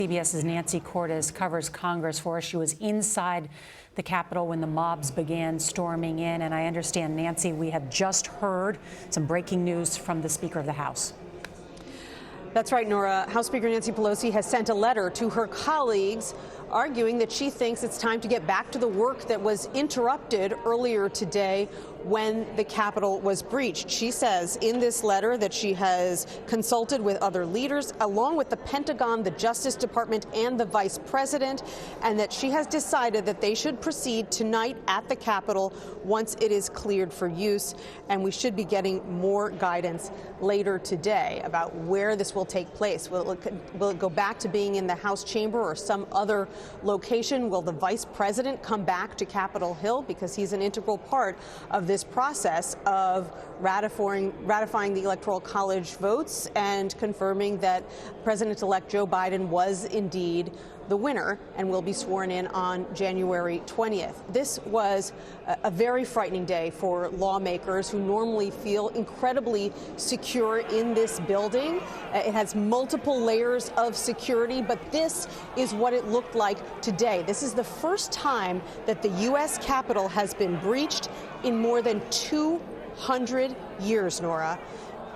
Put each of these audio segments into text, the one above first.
CBS's Nancy Cordes covers Congress for us. She was inside the Capitol when the mobs began storming in. And I understand, Nancy, we have just heard some breaking news from the Speaker of the House. That's right, Nora. House Speaker Nancy Pelosi has sent a letter to her colleagues arguing that she thinks it's time to get back to the work that was interrupted earlier today when the Capitol was breached. She says in this letter that she has consulted with other leaders, along with the Pentagon, the Justice Department, and the Vice President, and that she has decided that they should proceed tonight at the Capitol once it is cleared for use. And we should be getting more guidance later today about where this will take place. Will it go back to being in the House chamber or some other location? Will the Vice President come back to Capitol Hill, because he's an integral part of this process of ratifying the Electoral College votes and confirming that President-elect Joe Biden was indeed the winner and will be sworn in on January 20th. This was a very frightening day for lawmakers who normally feel incredibly secure in this building. It has multiple layers of security, but this is what it looked like today. This is the first time that the U.S. Capitol has been breached in more than 200 years, Nora.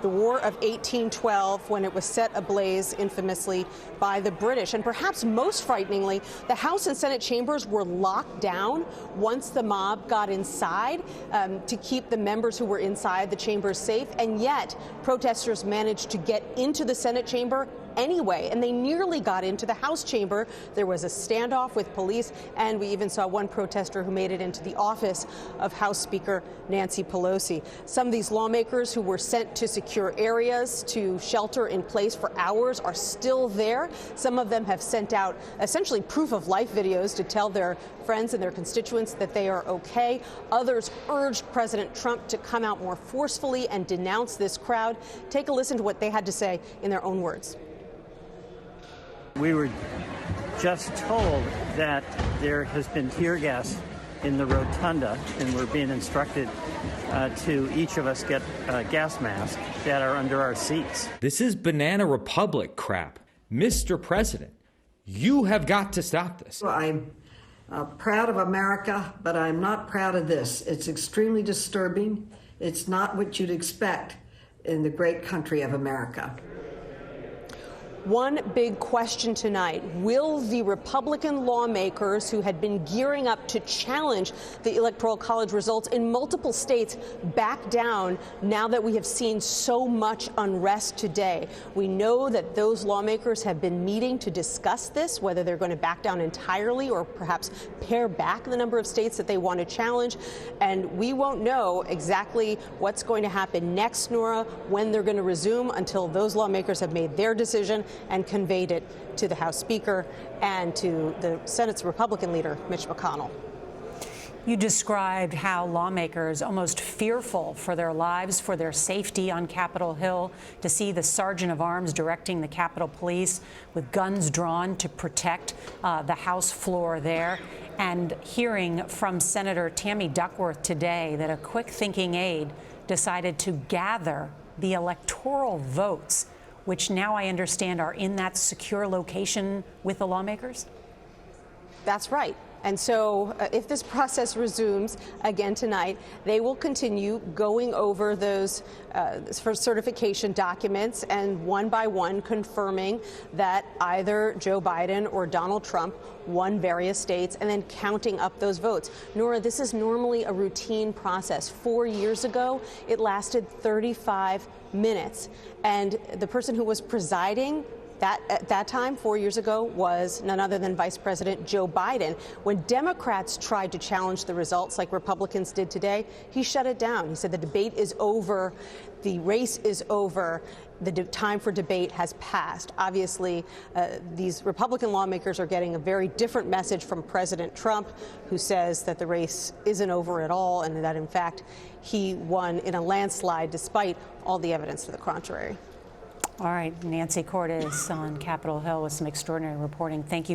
The War of 1812, when it was set ablaze infamously by the British. And perhaps most frighteningly, the House and Senate chambers were locked down once the mob got inside to keep the members who were inside the chambers safe. And yet, protesters managed to get into the Senate chamber anyway, and they nearly got into the House chamber. There was a standoff with police, and we even saw one protester who made it into the office of House Speaker Nancy Pelosi. Some of these lawmakers who were sent to secure areas to shelter in place for hours are still there. Some of them have sent out essentially proof of life videos to tell their friends and their constituents that they are okay. Others urged President Trump to come out more forcefully and denounce this crowd. Take a listen to what they had to say in their own words. We were just told that there has been tear gas in the rotunda, and we're being instructed to each of us get gas masks that are under our seats. This is Banana Republic crap. Mr. President, you have got to stop this. Well, I'm proud of America, but I'm not proud of this. It's extremely disturbing. It's not what you'd expect in the great country of America. One big question tonight: will the Republican lawmakers who had been gearing up to challenge the Electoral College results in multiple states back down now that we have seen so much unrest today? We know that those lawmakers have been meeting to discuss this, whether they're going to back down entirely or perhaps pare back the number of states that they want to challenge. And we won't know exactly what's going to happen next, Nora, when they're going to resume, until those lawmakers have made their decision and conveyed it to the House Speaker and to the Senate's Republican leader, Mitch McConnell. You described how lawmakers, almost fearful for their lives, for their safety on Capitol Hill, to see the sergeant of arms directing the Capitol Police with guns drawn to protect the House floor there, and hearing from Senator Tammy Duckworth today that a quick-thinking aide decided to gather the electoral votes, which now I understand are in that secure location with the lawmakers? That's right. And so if this process resumes again tonight, they will continue going over those for certification documents and one by one confirming that either Joe Biden or Donald Trump won various states, and then counting up those votes. Nora, this is normally a routine process. 4 years ago, it lasted 35 minutes. And the person who was presiding at that time, 4 years ago, was none other than Vice President Joe Biden. When Democrats tried to challenge the results like Republicans did today, he shut it down. He said the debate is over, the race is over, the time for debate has passed. Obviously, these Republican lawmakers are getting a very different message from President Trump, who says that the race isn't over at all and that, in fact, he won in a landslide despite all the evidence to the contrary. All right, Nancy Cordes on Capitol Hill with some extraordinary reporting. Thank you.